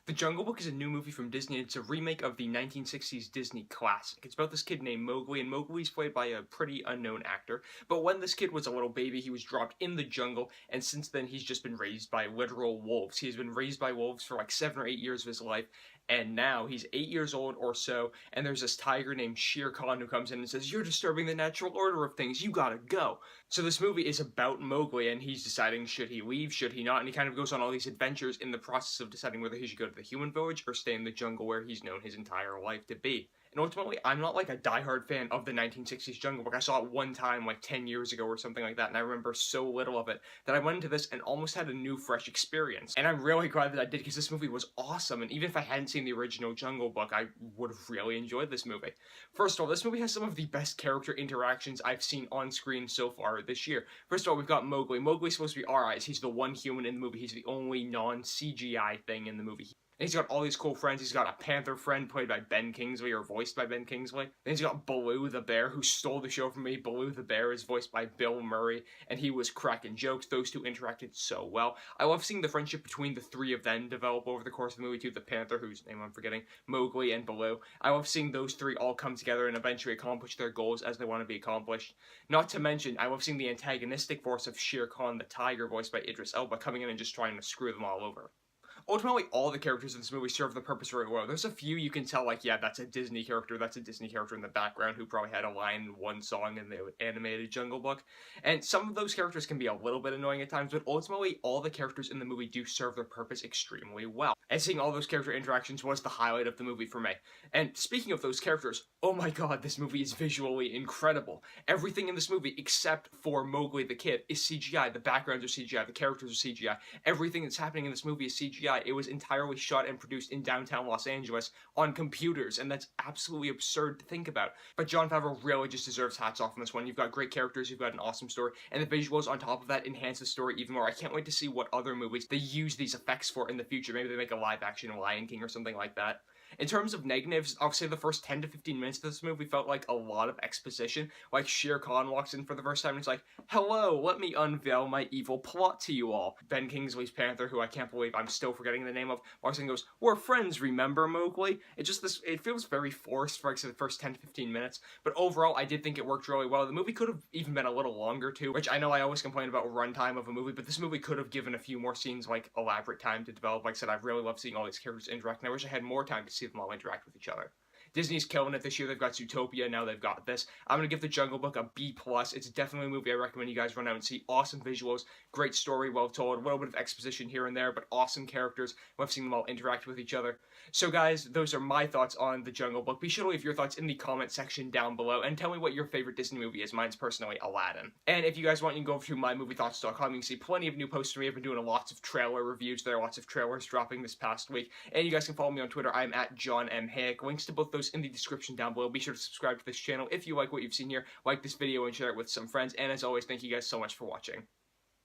The Jungle Book is a new movie from Disney. It's a remake of the 1960s Disney classic. It's about this kid named Mowgli, and Mowgli's played by a pretty unknown actor. But when this kid was a little baby, he was dropped in the jungle, and since then he's just been raised by literal wolves. He's been raised by wolves for like 7 or 8 years of his life, and now he's 8 years old or so, and there's this tiger named Shere Khan who comes in and says, "You're disturbing the natural order of things, you gotta go." So this movie is about Mowgli, and he's deciding should he leave, should he not, and he kind of goes on all these adventures in the process of deciding whether he should go to the human village or stay in the jungle where he's known his entire life to be. And ultimately, I'm not like a diehard fan of the 1960s Jungle Book. I saw it one time like 10 years ago or something like that, and I remember so little of it that I went into this and almost had a new, fresh experience. And I'm really glad that I did, because this movie was awesome, and even if I hadn't seen the original Jungle Book, I would have really enjoyed this movie. First of all, this movie has some of the best character interactions I've seen on screen so far this year. First of all, we've got Mowgli. Mowgli's supposed to be our eyes. He's the one human in the movie. He's the only non-CGI thing in the movie. And he's got all these cool friends. He's got a panther friend played by Ben Kingsley, or voiced by Ben Kingsley. Then he's got Baloo the bear, who stole the show from me. Baloo the bear is voiced by Bill Murray, and he was cracking jokes. Those two interacted so well. I love seeing the friendship between the three of them develop over the course of the movie too. The panther, whose name I'm forgetting, Mowgli, and Baloo. I love seeing those three all come together and eventually accomplish their goals as they want to be accomplished. Not to mention, I love seeing the antagonistic force of Shere Khan the tiger, voiced by Idris Elba, coming in and just trying to screw them all over. Ultimately, all the characters in this movie serve the purpose very well. There's a few you can tell, like, yeah, that's a Disney character in the background who probably had a line in one song in the animated Jungle Book. And some of those characters can be a little bit annoying at times, but ultimately, all the characters in the movie do serve their purpose extremely well. And seeing all those character interactions was the highlight of the movie for me. And speaking of those characters, oh my god, this movie is visually incredible. Everything in this movie, except for Mowgli the kid, is CGI. The backgrounds are CGI, the characters are CGI. Everything that's happening in this movie is CGI. It was entirely shot and produced in downtown Los Angeles on computers, and that's absolutely absurd to think about. But Jon Favreau really just deserves hats off on this one. You've got great characters, you've got an awesome story, and the visuals on top of that enhance the story even more. I can't wait to see what other movies they use these effects for in the future. Maybe they make a live-action Lion King or something like that. In terms of negatives, I'll say the first 10 to 15 minutes of this movie felt like a lot of exposition. Like Shere Khan walks in for the first time and it's like, "Hello, let me unveil my evil plot to you all." Ben Kingsley's panther, who I can't believe I'm still forgetting the name of, walks in and goes, "We're friends, remember, Mowgli?" It feels very forced for like the first 10 to 15 minutes, but overall I did think it worked really well. The movie could have even been a little longer too, which I know I always complain about runtime of a movie, but this movie could have given a few more scenes like elaborate time to develop. Like I said, I really love seeing all these characters interact, and I wish I had more time to see them all interact with each other. Disney's killing it this year. They've got Zootopia, now they've got this. I'm going to give The Jungle Book a B+. It's definitely a movie I recommend you guys run out and see. Awesome visuals, great story, well told, a little bit of exposition here and there, but awesome characters. Love seeing them all interact with each other. So guys, those are my thoughts on The Jungle Book. Be sure to leave your thoughts in the comment section down below, and tell me what your favorite Disney movie is. Mine's personally Aladdin. And if you guys want, you can go over to mymoviethoughts.com. You can see plenty of new posts from me. I've been doing lots of trailer reviews. There are lots of trailers dropping this past week. And you guys can follow me on Twitter. I'm at John M. Hayeck. Links to both those in the description down below. Be sure to subscribe to this channel if you like what you've seen here, like this video, and share it with some friends. And as always, thank you guys so much for watching.